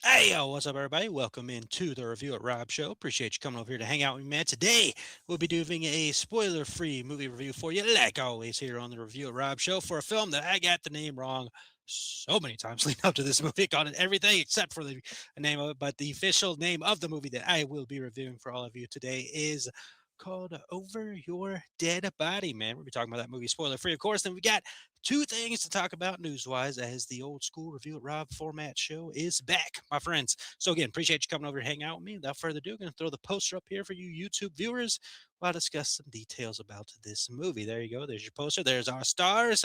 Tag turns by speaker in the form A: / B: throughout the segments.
A: Hey, yo, what's up, everybody? Welcome into the Review at Rob Show. Appreciate you coming over here to hang out with me, man. Today, we'll be doing a spoiler free movie review for you, like always, here on the Review at Rob Show, for a film that I got the name wrong so many times leading up to this movie. Got it everything except for the name of it, but the official name of the movie that I will be reviewing for all of you today is called Over Your Dead Body, man. We'll be talking about that movie spoiler free, of course. Then we got two things to talk about news wise as the old school Review at Rob format show is back, my friends. So, again, appreciate you coming over to hang out with me. Without further ado, I'm going to throw the poster up here for you YouTube viewers while I discuss some details about this movie. There you go. There's your poster. There's our stars.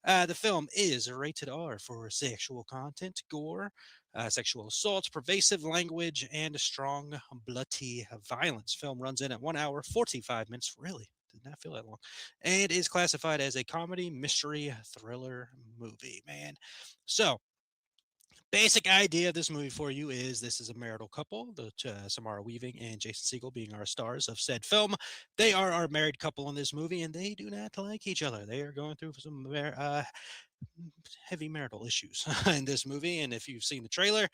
A: The film is rated R for sexual content, gore, sexual assaults, pervasive language, and strong, bloody violence. Film runs in at 1 hour, 45 minutes. Really? Did not feel that long. And is classified as a comedy, mystery, thriller movie, man. So, basic idea of this movie for you is this is a marital couple, the Samara Weaving and Jason Segel being our stars of said film. They are our married couple in this movie, and they do not like each other. They are going through some heavy marital issues in this movie. And if you've seen the trailer,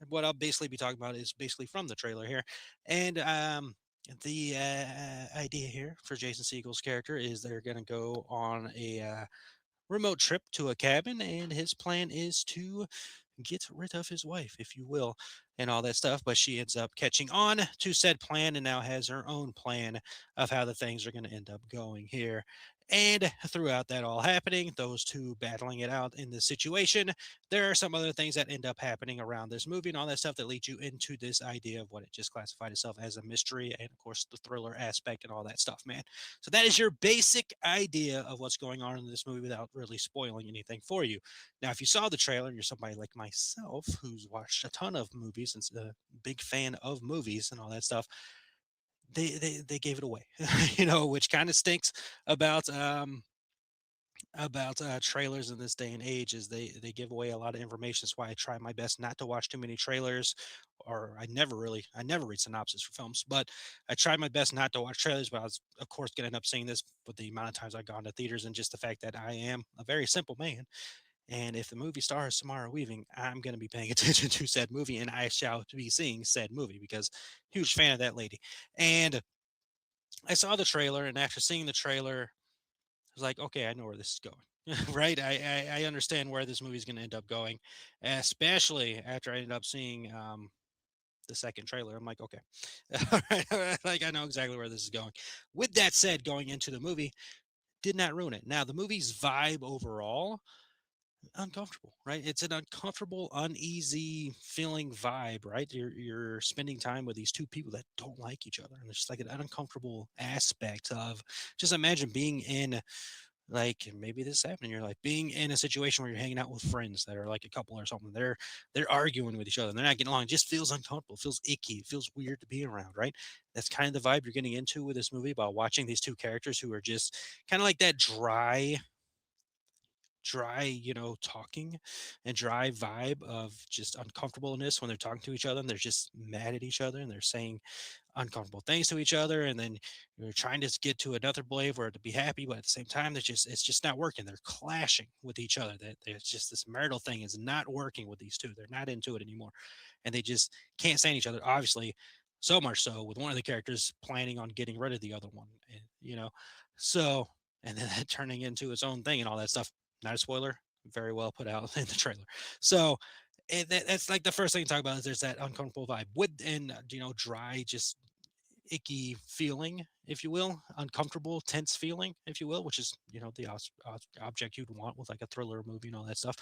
A: what I'll basically be talking about is basically from the trailer here. And the idea here for Jason Segel's character is they're going to go on a remote trip to a cabin, and his plan is to get rid of his wife, if you will, and all that stuff. But she ends up catching on to said plan and now has her own plan of how the things are going to end up going here. And throughout that all happening, those two battling it out in this situation, there are some other things that end up happening around this movie and all that stuff that leads you into this idea of what it just classified itself as a mystery and, of course, the thriller aspect and all that stuff, man. So that is your basic idea of what's going on in this movie without really spoiling anything for you. Now, if you saw the trailer and you're somebody like myself who's watched a ton of movies and is a big fan of movies and all that stuff, they gave it away, which kind of stinks about trailers in this day and age is they give away a lot of information. That's why I try my best not to watch too many trailers, or I never read synopsis for films, but I try my best not to watch trailers. But I was, of course, going to end up seeing this with the amount of times I've gone to theaters and just the fact that I am a very simple man. And if the movie stars Samara Weaving, I'm going to be paying attention to said movie, and I shall be seeing said movie because huge fan of that lady. And I saw the trailer, and after seeing the trailer, I was like, okay, I know where this is going. Right? I understand where this movie is going to end up going, especially after I ended up seeing the second trailer. I'm like, okay, all right, like I know exactly where this is going. With that said, going into the movie did not ruin it. Now, the movie's vibe overall, uncomfortable, right? It's an uncomfortable, uneasy feeling vibe, right? You're spending time with these two people that don't like each other, and there's just like an uncomfortable aspect of just imagine being in like maybe this is happening in your life, being in a situation where you're hanging out with friends that are like a couple or something. They're arguing with each other, and they're not getting along. It just feels uncomfortable, it feels icky, it feels weird to be around, right? That's kind of the vibe you're getting into with this movie about watching these two characters who are just kind of like that dry, talking and dry vibe of just uncomfortableness when they're talking to each other and they're just mad at each other and they're saying uncomfortable things to each other. And then you're trying to get to another blade where to be happy, but at the same time, it's just not working. They're clashing with each other. That there's just this marital thing is not working with these two. They're not into it anymore. And they just can't stand each other, obviously. So much so with one of the characters planning on getting rid of the other one, so and then that turning into its own thing and all that stuff. Not a spoiler, very well put out in the trailer. So that's like the first thing to talk about is there's that uncomfortable vibe with and dry, just icky feeling, if you will, uncomfortable, tense feeling, if you will, which is the object you'd want with like a thriller movie and all that stuff.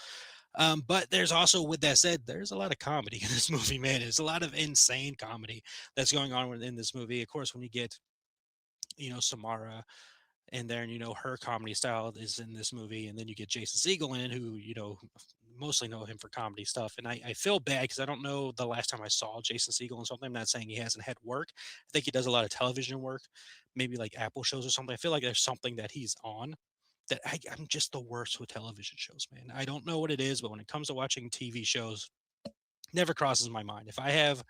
A: But there's also, with that said, there's a lot of comedy in this movie, man. There's a lot of insane comedy that's going on within this movie. Of course, when you get Samara in there, and her comedy style is in this movie, and then you get Jason Segel in, who mostly know him for comedy stuff. And I feel bad because I don't know the last time I saw Jason Segel in something. I'm not saying he hasn't had work. I think he does a lot of television work, maybe like Apple shows or something. I feel like there's something that he's on that I'm just the worst with television shows, man. I don't know what it is, but when it comes to watching TV shows, never crosses my mind. If I have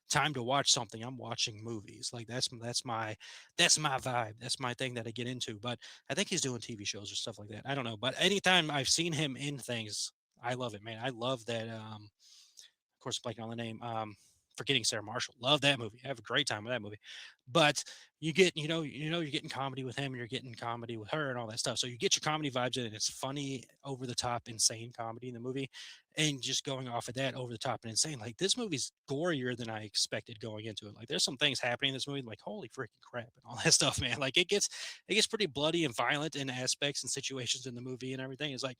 A: time to watch something, I'm watching movies. Like that's my vibe. That's my thing that I get into. But I think he's doing TV shows or stuff like that. I don't know. But anytime I've seen him in things, I love it, man. I love that of course, blanking on the name. Forgetting Sarah Marshall. Love that movie. I have a great time with that movie. But you get, you're getting comedy with him, and you're getting comedy with her, and all that stuff. So you get your comedy vibes in it. It's funny, over the top, insane comedy in the movie, and just going off of that, over the top and insane. Like, this movie's gorier than I expected going into it. Like, there's some things happening in this movie, like, holy freaking crap, and all that stuff, man. Like, it gets pretty bloody and violent in aspects and situations in the movie and everything. It's like,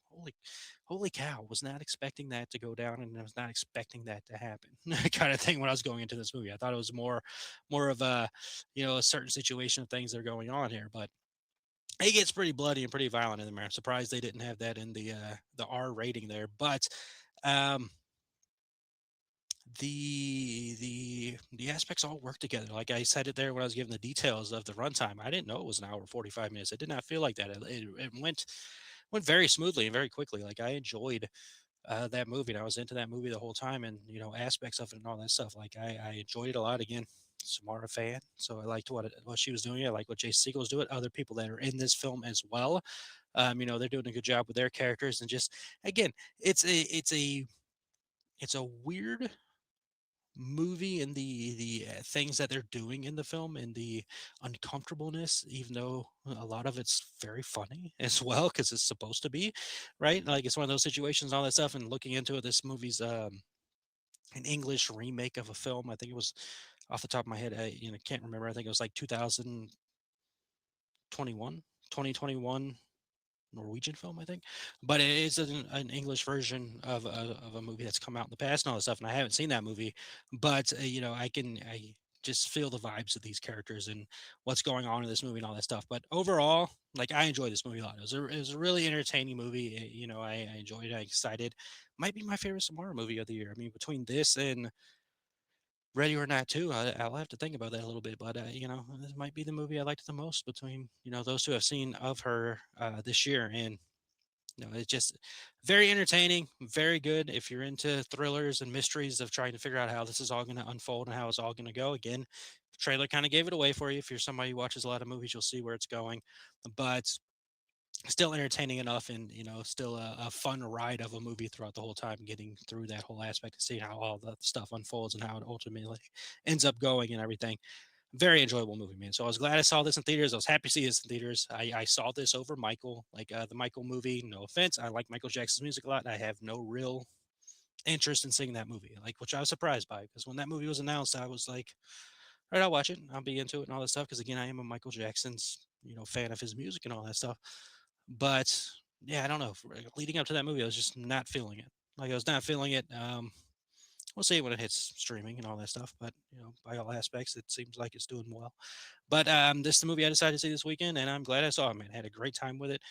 A: holy cow, was not expecting that to go down, and I was not expecting that to happen. Kind of thing when I was going into this movie. I thought it was more of a, a certain situation of things that are going on here, but it gets pretty bloody and pretty violent in there. I'm surprised they didn't have that in the R rating there, but um the aspects all work together. Like I said it there when I was giving the details of the runtime. I didn't know it was an hour 45 minutes. It did not feel like that. It went very smoothly and very quickly. Like, I enjoyed that movie, and I was into that movie the whole time, and aspects of it and all that stuff. Like, I enjoyed it a lot. Again, Samara fan, so I liked what she was doing. I like what Jason Segel was doing. Other people that are in this film as well, they're doing a good job with their characters, and just, again, it's a weird movie, and the things that they're doing in the film, and the uncomfortableness, even though a lot of it's very funny as well, because it's supposed to be, right? Like, it's one of those situations, all that stuff. And looking into it, this movie's an English remake of a film. I think it was, off the top of my head, I can't remember. I think it was like 2021, 2021 Norwegian film, I think, but it is an English version of a movie that's come out in the past and all that stuff. And I haven't seen that movie, but I just feel the vibes of these characters and what's going on in this movie and all that stuff. But overall, like, I enjoyed this movie a lot. It was a really entertaining movie. I enjoyed it. I excited. Might be my favorite Samara movie of the year. I mean, between this and Ready or Not too, I'll have to think about that a little bit. But this might be the movie I liked the most between those two I've seen of her this year. And it's just very entertaining, very good if you're into thrillers and mysteries of trying to figure out how this is all going to unfold and how it's all going to go. Again, the trailer kind of gave it away for you. If you're somebody who watches a lot of movies, you'll see where it's going. But still entertaining enough, and still a fun ride of a movie throughout the whole time, getting through that whole aspect and seeing how all the stuff unfolds and how it ultimately ends up going and everything. Very enjoyable movie, man. So I was glad I saw this in theaters. I was happy to see this in theaters. I saw this over Michael, like the Michael movie. No offense, I like Michael Jackson's music a lot. I have no real interest in seeing that movie, like, which I was surprised by, because when that movie was announced, I was like, all right, I'll watch it. I'll be into it and all that stuff. Because again, I am a Michael Jackson's fan of his music and all that stuff. But yeah, I don't know. Leading up to that movie, I was just not feeling it. Like, I was not feeling it. We'll see when it hits streaming and all that stuff. But by all aspects, it seems like it's doing well. But this is the movie I decided to see this weekend, and I'm glad I saw it, man. I had a great time with it.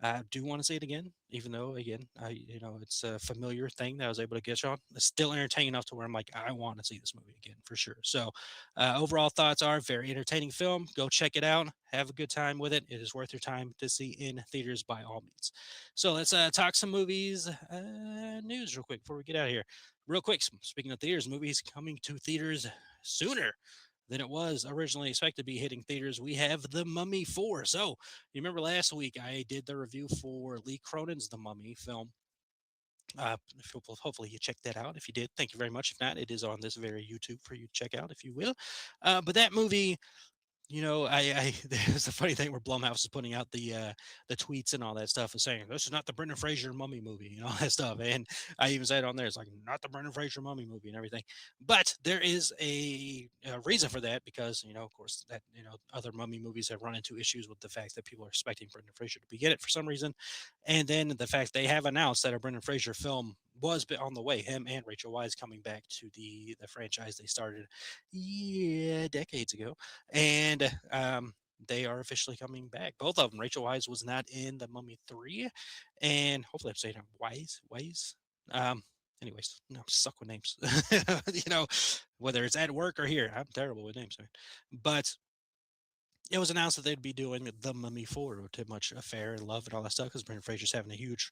A: I do want to see it again, even though, again, it's a familiar thing that I was able to get on. It's still entertaining enough to where I'm like, I want to see this movie again for sure. So, overall thoughts are, very entertaining film. Go check it out. Have a good time with it. It is worth your time to see in theaters by all means. So let's talk some movies news real quick before we get out of here. Real quick, speaking of theaters, movies coming to theaters sooner than it was originally expected to be hitting theaters. We have The Mummy 4. So, you remember last week I did the review for Lee Cronin's The Mummy film. Hopefully you checked that out. If you did, thank you very much. If not, it is on this very YouTube for you to check out, if you will. But that movie, there's a funny thing where Blumhouse is putting out the tweets and all that stuff, and saying this is not the Brendan Fraser mummy movie and all that stuff. And I even said on there, it's like, not the Brendan Fraser mummy movie and everything. But there is a reason for that, because of course, that other mummy movies have run into issues with the fact that people are expecting Brendan Fraser to be in it for some reason, and then the fact they have announced that a Brendan Fraser film was on the way. Him and Rachel Weisz coming back to the franchise they started, decades ago. And they are officially coming back. Both of them. Rachel Weisz was not in The Mummy 3, and hopefully I'm saying it Weisz. Um, anyways, no, suck with names. you know, whether it's at work or here, I'm terrible with names, man. But it was announced that they'd be doing The Mummy 4 to much affair and love and all that stuff because Brendan Fraser's having a huge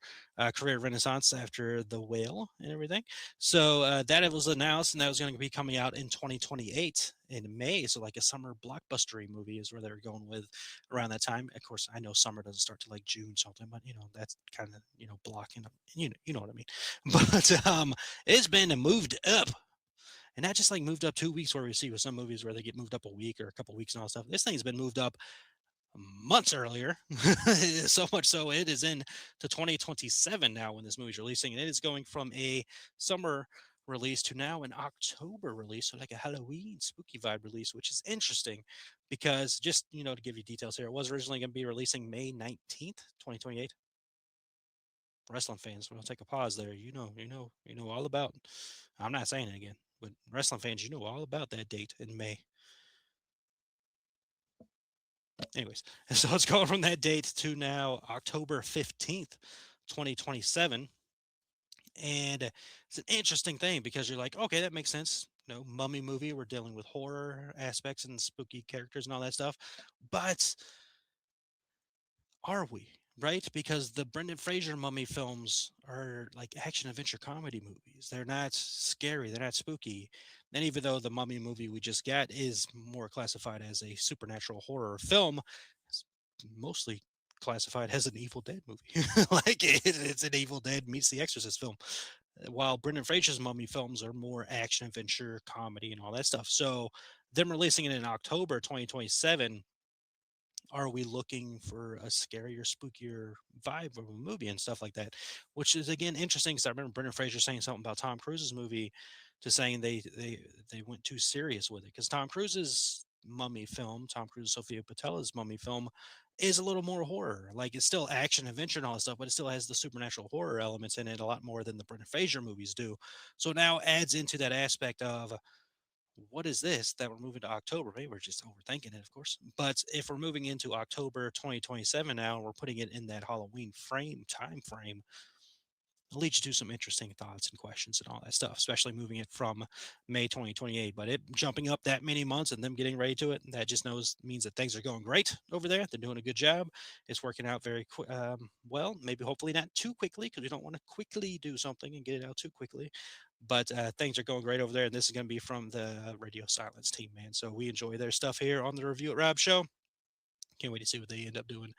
A: career renaissance after The Whale and everything. So that it was announced, and that was going to be coming out in 2028 in May. So like a summer blockbustery movie is where they were going with around that time. Of course, I know summer doesn't start till like June something, but that's kind of blocking up. You know what I mean. But it's been moved up, and not just like moved up 2 weeks where we see with some movies where they get moved up a week or a couple weeks and all that stuff. This thing's been moved up months earlier. So much so it is in to 2027 now when this movie's releasing, and it is going from a summer release to now an October release, so like a Halloween spooky vibe release, which is interesting because just to give you details here, it was originally going to be releasing May 19th, 2028. Wrestling fans, we'll take a pause there. You know all about. I'm not saying it again, but wrestling fans, you know all about that date in May. Anyways, so it's going from that date to now October 15th, 2027. And it's an interesting thing because you're like, okay, that makes sense. Mummy movie, we're dealing with horror aspects and spooky characters and all that stuff. But are we? Right? Because the Brendan Fraser mummy films are like action adventure comedy movies. They're not scary, they're not spooky. And even though the mummy movie we just got is more classified as a supernatural horror film, it's mostly classified as an Evil Dead movie. Like it's an Evil Dead meets the Exorcist film. While Brendan Fraser's mummy films are more action adventure comedy and all that stuff. So them releasing it in October 2027, are we looking for a scarier, spookier vibe of a movie and stuff like that? Which is again interesting because I remember Brendan Fraser saying something about Tom Cruise's movie, to saying they went too serious with it because Tom Cruise's mummy film, Tom Cruise Sophia Boutell's mummy film, is a little more horror. Like it's still action, adventure, and all that stuff, but it still has the supernatural horror elements in it a lot more than the Brendan Fraser movies do. So it now adds into that aspect of what is this that we're moving to October? Maybe we're just overthinking it, of course. But if we're moving into October 2027 now, and we're putting it in that Halloween time frame, it leads you to some interesting thoughts and questions and all that stuff, especially moving it from May 2028. But it jumping up that many months and them getting ready to it, that just means that things are going great over there. They're doing a good job. It's working out very well. Maybe hopefully not too quickly because we don't want to quickly do something and get it out too quickly. But things are going great over there, and this is going to be from the Radio Silence team, man. So we enjoy their stuff here on the Review at Rob show. Can't wait to see what they end up doing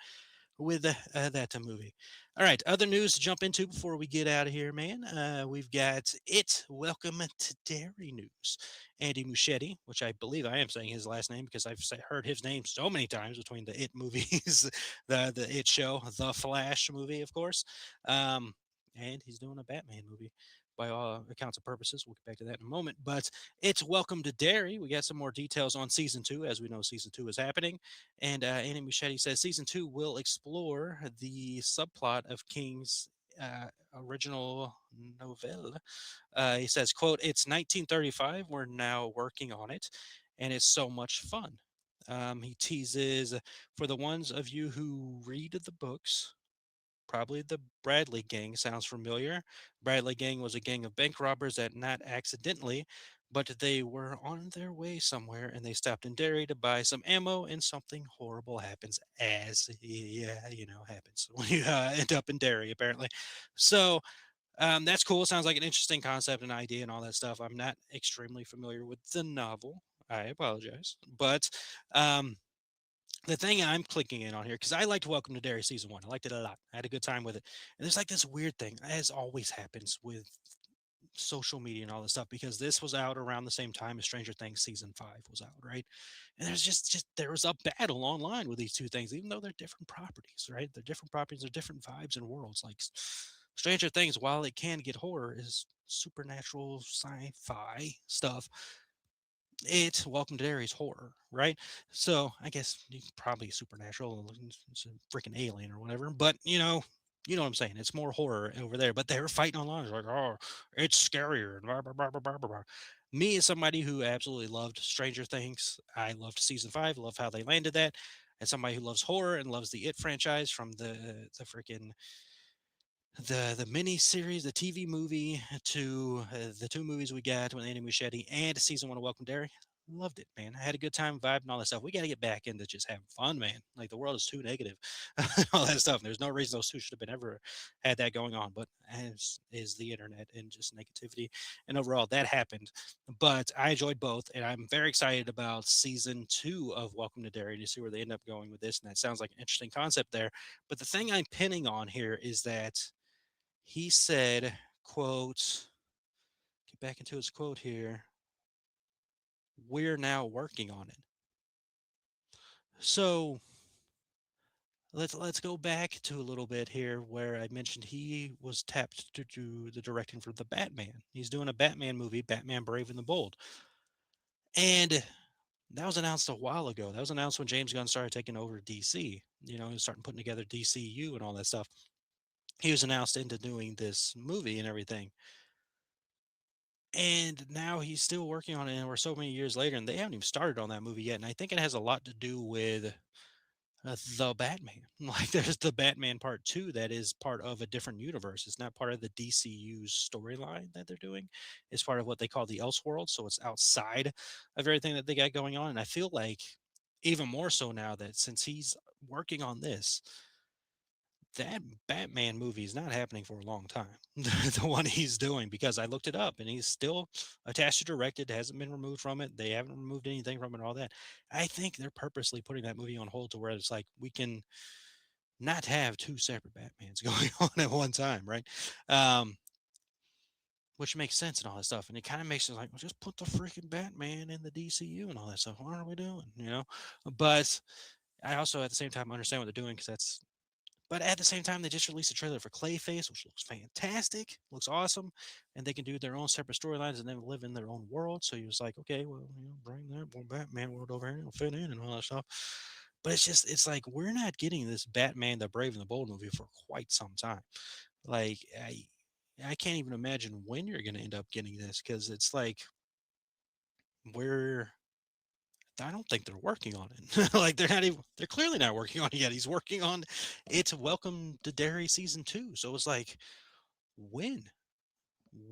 A: with that movie. All right, other news to jump into before we get out of here, man. We've got It Welcome to Derry news. Andy Muschietti, which I believe I am saying his last name because I've heard his name so many times between the It movies, the It show, the Flash movie, of course, and he's doing a Batman movie. By all accounts and purposes, we'll get back to that in a moment. But It's Welcome to Derry. We got some more details on season 2. As we know, season 2 is happening. And Andy Muschietti says season 2 will explore the subplot of King's original novelle. He says, quote, "It's 1935. We're now working on it, and it's so much fun." He teases, "For the ones of you who read the books, probably the Bradley Gang sounds familiar. Bradley Gang was a gang of bank robbers that not accidentally, but they were on their way somewhere and they stopped in Derry to buy some ammo and something horrible happens as happens when you end up in Derry apparently. So that's cool. Sounds like an interesting concept and idea and all that stuff. I'm not extremely familiar with the novel. I apologize, but um, the thing I'm clicking in on here, because I liked Welcome to Derry season 1. I liked it a lot. I had a good time with it. And there's like this weird thing, as always happens with social media and all this stuff, because this was out around the same time as Stranger Things season 5 was out, right? And there's just there was a battle online with these two things, even though they're different properties, right? They're different properties, they're different vibes and worlds. Like Stranger Things, while it can get horror, is supernatural sci-fi stuff. It's Welcome to Derry's horror, right? So I guess he's probably supernatural. It's a freaking alien or whatever. But you know what I'm saying. It's more horror over there. But they were fighting online. It's like, oh, it's scarier. Blah, blah, blah, blah, blah, blah. Me, as somebody who absolutely loved Stranger Things, I loved season 5. Love how they landed that. As somebody who loves horror and loves the It franchise from the freaking the mini series, the TV movie, to the two movies we got with Andy Muschietti and season 1 of Welcome Derry. Loved it, man. I had a good time vibing and all that stuff. We got to get back into just having fun, man. Like the world is too negative, all that stuff. There's no reason those two should have been ever had that going on, but as is the internet and just negativity. And overall, that happened. But I enjoyed both, and I'm very excited about season 2 of Welcome to Derry to see where they end up going with this. And that sounds like an interesting concept there. But the thing I'm pinning on here is that he said, "quote." Get back into his quote here. We're now working on it. So let's go back to a little bit here where I mentioned he was tapped to do the directing for the Batman. He's doing a Batman movie, Batman Brave and the Bold. And that was announced a while ago. That was announced when James Gunn started taking over DC. You know, he was starting putting together DCU and all that stuff. He was announced into doing this movie and everything. And now he's still working on it, and we're so many years later, and they haven't even started on that movie yet. And I think it has a lot to do with the Batman. Like, there's the Batman Part 2 that is part of a different universe. It's not part of the DCU's storyline that they're doing. It's part of what they call the Elseworld. So it's outside of everything that they got going on. And I feel like even more so now that since he's working on this, that Batman movie is not happening for a long time. The one he's doing, because I looked it up and he's still attached to direct it, hasn't been removed from it. They haven't removed anything from it, all that. I think they're purposely putting that movie on hold to where it's like we can not have two separate Batmans going on at one time, right? Um, which makes sense and all that stuff. And it kind of makes it like, well, just put the freaking Batman in the DCU and all that stuff. What are we doing? You know? But I also at the same time understand what they're doing because that's but at the same time, they just released a trailer for Clayface, which looks fantastic, looks awesome, and they can do their own separate storylines and then live in their own world. So he was like, okay, well, you know, bring that Batman world over here, it'll fit in and all that stuff. But it's like we're not getting this Batman, the Brave and the Bold movie for quite some time. Like I can't even imagine when you're going to end up getting this because it's like we're I don't think they're working on it. Like they're clearly not working on it yet. He's working on it's Welcome to Derry season 2. So it's like when?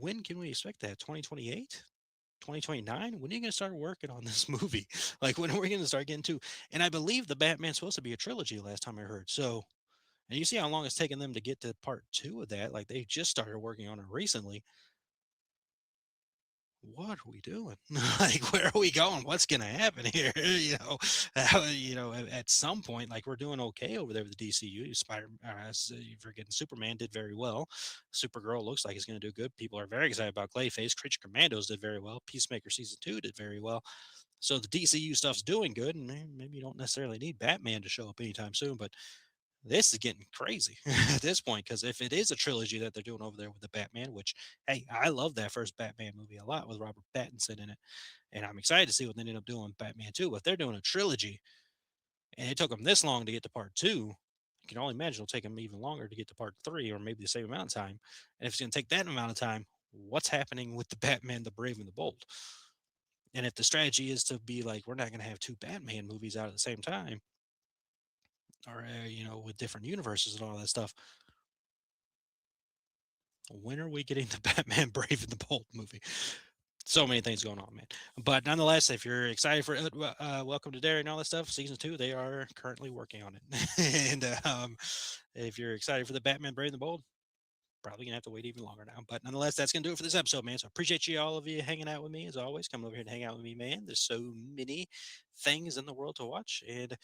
A: When can we expect that? 2028? 2029? When are you going to start working on this movie? Like when are we going to start getting to? And I believe the Batman's supposed to be a trilogy last time I heard. So and you see how long it's taken them to get to part 2 of that. Like they just started working on it recently. What are we doing? Like, where are we going? What's going to happen here? At some point, like we're doing okay over there with the DCU. You're forgetting Superman did very well. Supergirl looks like it's going to do good. People are very excited about Clayface. Creature Commandos did very well. Peacemaker season 2 did very well. So the DCU stuff's doing good, and maybe you don't necessarily need Batman to show up anytime soon, but this is getting crazy at this point because if it is a trilogy that they're doing over there with the Batman, which hey, I love that first Batman movie a lot with Robert Pattinson in it, and I'm excited to see what they end up doing with Batman 2. But if they're doing a trilogy and it took them this long to get to part 2, you can only imagine it'll take them even longer to get to part 3 or maybe the same amount of time. And if it's going to take that amount of time, what's happening with the Batman, the Brave and the Bold? And if the strategy is to be like, we're not going to have two Batman movies out at the same time, or with different universes and all that stuff, when are we getting the Batman Brave and the Bold movie? So many things going on, man. But nonetheless, if you're excited for Welcome to Derry and all that stuff, season 2, they are currently working on it. And if you're excited for the Batman Brave and the Bold, probably gonna have to wait even longer now. But nonetheless, that's gonna do it for this episode, man. So I appreciate you all of you hanging out with me as always. Coming over here to hang out with me, man. There's so many things in the world to watch, and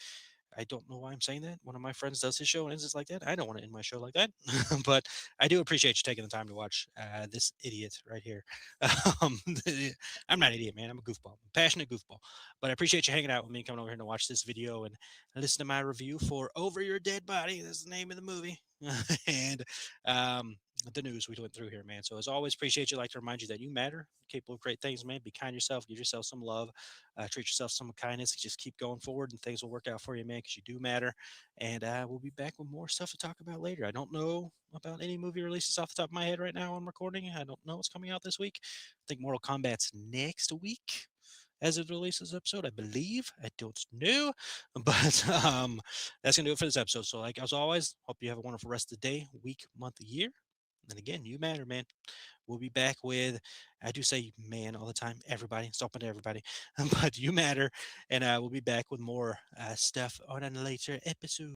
A: I don't know why I'm saying that. One of my friends does his show and ends it like that. I don't want to end my show like that, but I do appreciate you taking the time to watch this idiot right here. Um, I'm not an idiot, man. I'm a goofball, I'm a passionate goofball. But I appreciate you hanging out with me, coming over here to watch this video and listen to my review for Over Your Dead Body. That's the name of the movie. And the news we went through here, man. So as always, appreciate you. Like to remind you that you matter, capable of great things, man. Be kind to yourself, give yourself some love, treat yourself some kindness, just keep going forward, and things will work out for you, man. Because you do matter. And we'll be back with more stuff to talk about later. I don't know about any movie releases off the top of my head right now. I'm recording. I don't know what's coming out this week. I think Mortal Kombat's next week as it releases episode, I believe. I don't know, but that's gonna do it for this episode. So, like as always, hope you have a wonderful rest of the day, week, month, year. And again, you matter, man. We'll be back with, I do say man all the time, everybody, stopping to everybody, but you matter. And we'll be back with more stuff on a later episode.